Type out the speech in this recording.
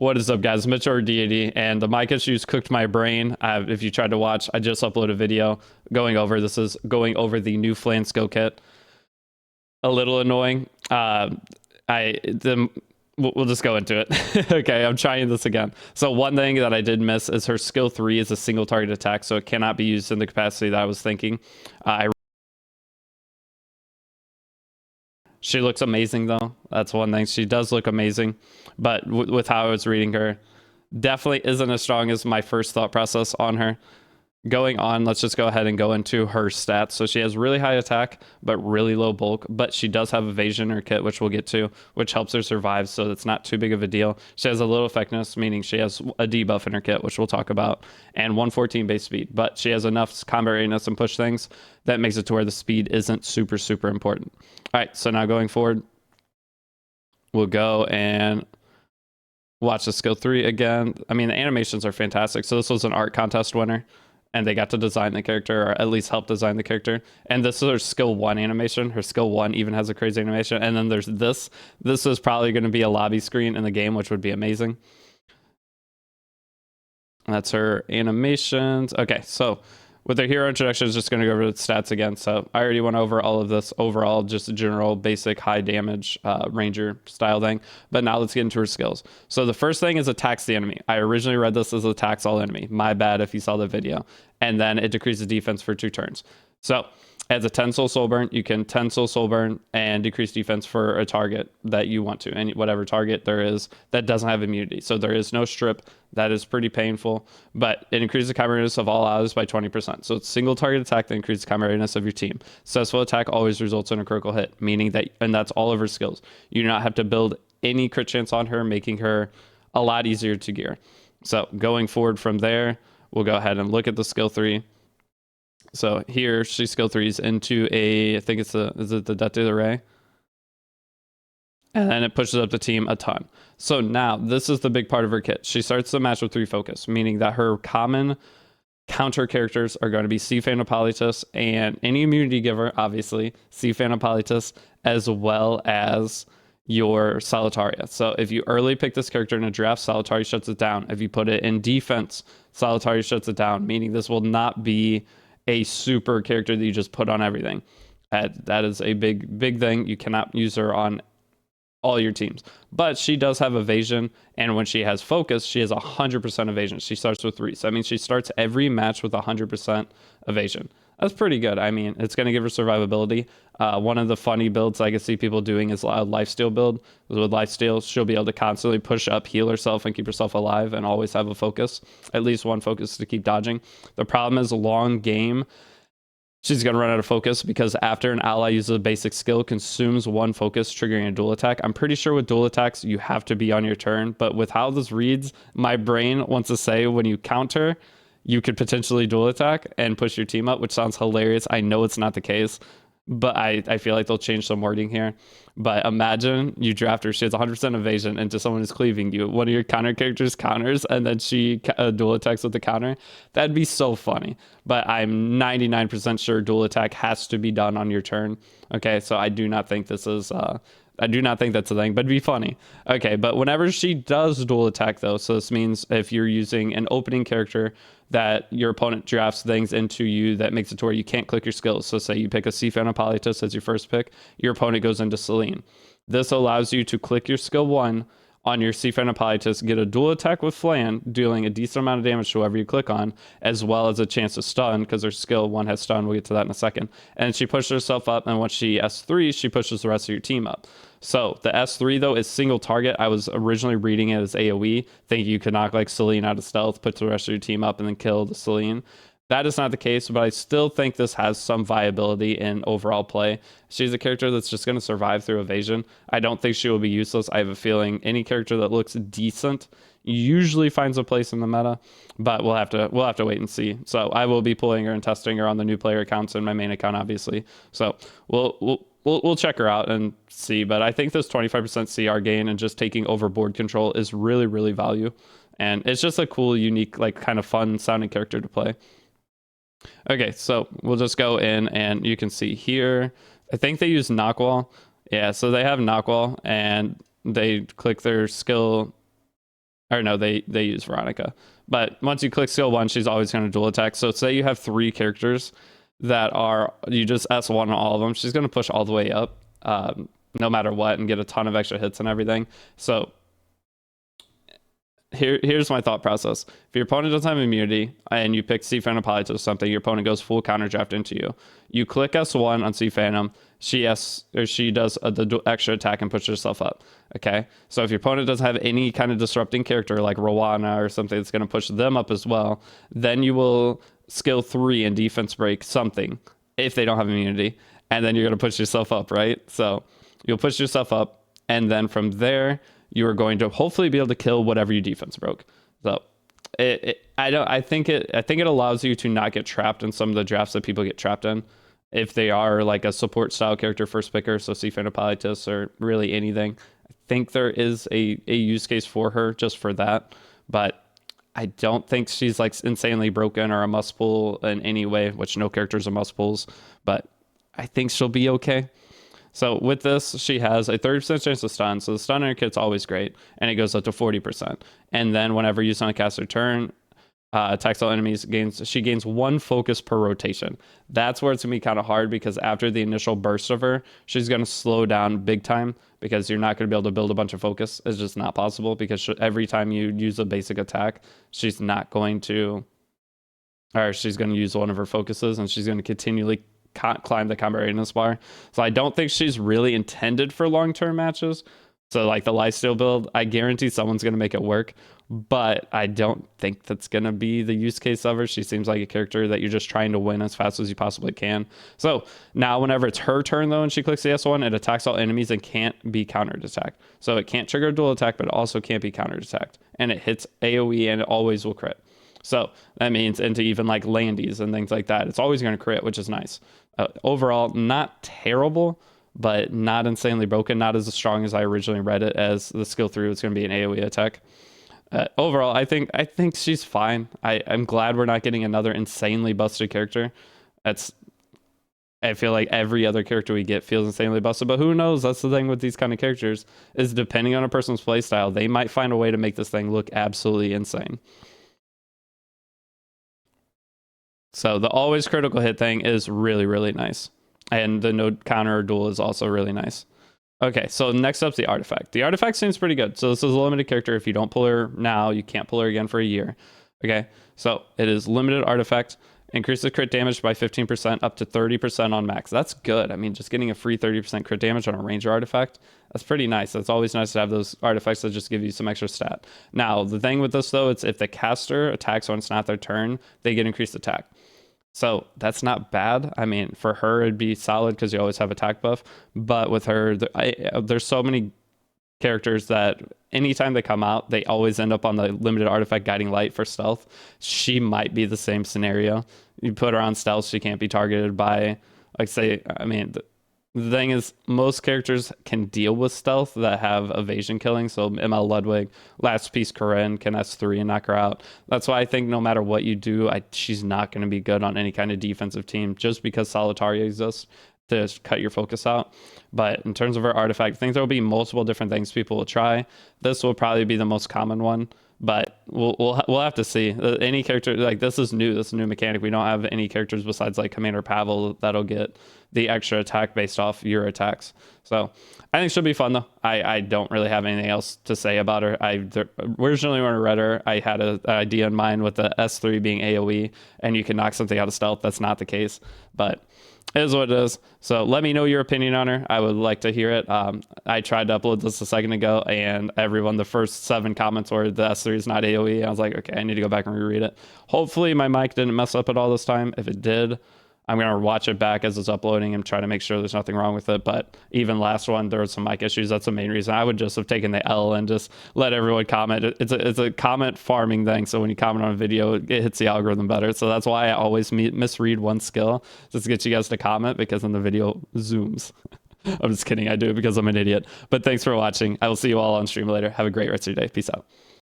What is up, guys? Mitch or Deity, and the mic issues cooked my brain. If you tried to watch, I just uploaded a video going over the new Flan skill kit. A little annoying. We'll just go into it. Okay, I'm trying this again. So one thing that I did miss is her skill 3 is a single target attack, so it cannot be used in the capacity that I was thinking. She looks amazing, though. That's one thing. She does look amazing, but with how I was reading her, definitely isn't as strong as my first thought process on her. Going on, let's just go ahead and go into her stats. So she has really high attack, but really low bulk, but she does have evasion in her kit, which we'll get to, which helps her survive, so it's not too big of a deal. She has a little effectiveness, meaning she has a debuff in her kit, which we'll talk about, and 114 base speed, but she has enough combat readiness and push things that makes it to where the speed isn't super, super important. All right, so now going forward, we'll go and watch the skill 3 again. I mean, the animations are fantastic. So this was an art contest winner, and they got to design the character, or at least help design the character. And this is her skill 1 animation. Her skill 1 even has a crazy animation. And then there's this. This is probably going to be a lobby screen in the game, which would be amazing. That's her animations. Okay, so with their hero introduction, is just going to go over the stats again. So I already went over all of this overall, just a general basic high damage ranger style thing. But now let's get into her skills. So the first thing is attacks the enemy. I originally read this as attacks all enemy. My bad if you saw the video. And then it decreases defense for 2 turns. So as a 10 soul burn, you can 10 soul burn and decrease defense for a target that you want to, and whatever target there is that doesn't have immunity. So there is no strip. That is pretty painful, but it increases the combat readiness of all allies by 20%. So it's single target attack that increases the combat readiness of your team. Successful attack always results in a critical hit, meaning that, and that's all of her skills. You do not have to build any crit chance on her, making her a lot easier to gear. So going forward from there, we'll go ahead and look at the skill 3. So here, she skill 3s into a, I think it's is it the Deity Ray? And then it pushes up the team a ton. So now, this is the big part of her kit. She starts the match with 3 focus, meaning that her common counter characters are going to be C. Phanopolitus and any immunity giver, obviously, C. Phanopolitus, as well as your Solitaria. So if you early pick this character in a draft, Solitaria shuts it down. If you put it in defense, Solitaria shuts it down, meaning this will not be a super character that you just put on everything. That is a big thing. You cannot use her on all your teams, but she does have evasion, and when she has focus, she has 100% evasion. She starts with 3, so that means she starts every match with 100% evasion. That's pretty good. I mean, it's going to give her survivability. One of the funny builds I can see people doing is a lifesteal build. With lifesteal, she'll be able to constantly push up, heal herself, and keep herself alive, and always have a focus, at least one focus to keep dodging. The problem is long game, she's going to run out of focus because after an ally uses a basic skill, consumes 1 focus, triggering a dual attack. I'm pretty sure with dual attacks, you have to be on your turn, but with how this reads, my brain wants to say when you counter, you could potentially dual attack and push your team up, which sounds hilarious. I know it's not the case, but I feel like they'll change some wording here. But imagine you draft her, she has 100% evasion into someone who's cleaving you. One of your counter characters counters, and then she dual attacks with the counter. That'd be so funny. But I'm 99% sure dual attack has to be done on your turn. Okay, so I do not think this is... I do not think that's a thing, but it'd be funny. Okay, but whenever she does dual attack, though, so this means if you're using an opening character that your opponent drafts things into you that makes it to where you can't click your skills. So say you pick a C. Phanopolitus as your first pick, your opponent goes into Selene. This allows you to click your skill 1 on your C. Phanopolitus, get a dual attack with Flan, dealing a decent amount of damage to whoever you click on, as well as a chance to stun, because her skill 1 has stun. We'll get to that in a second. And she pushes herself up, and once she S3, she pushes the rest of your team up. So the S3, though, is single target. I was originally reading it as AoE, thinking you could knock like Selene out of stealth, put the rest of your team up, and then kill the Selene. That is not the case, but I still think this has some viability in overall play. She's a character that's just going to survive through evasion. I don't think she will be useless. I have a feeling any character that looks decent usually finds a place in the meta, but we'll have to wait and see. So I will be pulling her and testing her on the new player accounts and my main account, obviously. So we'll check her out and see. But I think this 25% CR gain and just taking over board control is really, really value. And it's just a cool, unique, like kind of fun sounding character to play. Okay, so we'll just go in and you can see here, I think they use knockwall. Yeah, so they have knockwall and they click their skill. or no, they use Veronica. But once you click skill 1, she's always going to dual attack. So say you have 3 characters that are, you just S1 on all of them, she's going to push all the way up no matter what and get a ton of extra hits and everything. So here's my thought process. If your opponent doesn't have immunity and you pick Sea Phantom Pilot or something, your opponent goes full counter draft into you. You click S1 on Sea Phantom, she does the extra attack and puts herself up. Okay, so if your opponent doesn't have any kind of disrupting character like Rowana or something that's going to push them up as well, then you will skill 3 and defense break something if they don't have immunity, and then you're going to push yourself up, right? So you'll push yourself up, and then from there you are going to hopefully be able to kill whatever you defense broke. So I think it allows you to not get trapped in some of the drafts that people get trapped in if they are like a support style character first picker, so Sea Phantom Pilatus or really anything. I think there is a use case for her just for that, but I don't think she's like insanely broken or a must pull in any way, which no characters are must pulls, but I think she'll be okay. So with this, she has a 30% chance of stun. So the stun in her kit's always great, and it goes up to 40%. And then whenever you on a caster turn, attacks all enemies, she gains 1 focus per rotation. That's where it's gonna be kind of hard because after the initial burst of her, she's gonna slow down big time because you're not gonna be able to build a bunch of focus. It's just not possible because every time you use a basic attack, she's gonna use one of her focuses, and she's gonna continually climb the combat readiness bar. So I don't think she's really intended for long-term matches. So like the lifesteal build, I guarantee someone's going to make it work, but I don't think that's going to be the use case of her. She seems like a character that you're just trying to win as fast as you possibly can. So now whenever it's her turn though, and she clicks the S1, it attacks all enemies and can't be countered attacked. So it can't trigger a dual attack, but it also can't be countered attacked. And it hits AoE and it always will crit. So that means into even like landies and things like that, it's always going to crit, which is nice. Overall, not terrible, but not insanely broken, not as strong as I originally read it as the skill 3 was going to be an AoE attack. Overall, I think she's fine. I'm glad we're not getting another insanely busted character. I feel like every other character we get feels insanely busted, but who knows? That's the thing with these kind of characters, is depending on a person's playstyle, they might find a way to make this thing look absolutely insane. So the always critical hit thing is really, really nice. And the no counter or duel is also really nice. Okay, so next up's the artifact. The artifact seems pretty good. So this is a limited character. If you don't pull her now, you can't pull her again for a year. Okay, so it is limited artifact. Increases crit damage by 15% up to 30% on max. That's good. I mean, just getting a free 30% crit damage on a ranger artifact, that's pretty nice. That's always nice to have those artifacts that just give you some extra stat. Now, the thing with this though, it's if the caster attacks when it's not their turn, they get increased attack. So that's not bad. I mean, for her, it'd be solid because you always have attack buff. But with her, there's so many characters that anytime they come out, they always end up on the limited artifact guiding light for stealth. She might be the same scenario. You put her on stealth, she can't be targeted by, like, say, I mean, the thing is, most characters can deal with stealth that have evasion killing. So ML Ludwig, last piece Corinne can S3 and knock her out. That's why I think no matter what you do, she's not going to be good on any kind of defensive team just because Solitaria exists to cut your focus out. But in terms of her artifact, I think there will be multiple different things people will try. This will probably be the most common one, but we'll have to see. Any character, like, this is new mechanic. We don't have any characters besides like Commander Pavel that'll get the extra attack based off your attacks. So I think she'll be fun though. I don't really have anything else to say about her. Originally when I read her, I had an idea in mind with the S3 being AoE and you can knock something out of stealth. That's not the case, but it is what it is. So let me know your opinion on her. I would like to hear it. I tried to upload this a second ago and the first 7 comments were the S3 is not AoE. I was like, okay, I need to go back and reread it. Hopefully my mic didn't mess up at all this time. If it did, I'm going to watch it back as it's uploading and try to make sure there's nothing wrong with it. But even last one, there were some mic issues. That's the main reason. I would just have taken the L and just let everyone comment. It's a comment farming thing. So when you comment on a video, it hits the algorithm better. So that's why I always misread one skill, just to get you guys to comment, because then the video zooms. I'm just kidding. I do it because I'm an idiot. But thanks for watching. I will see you all on stream later. Have a great rest of your day. Peace out.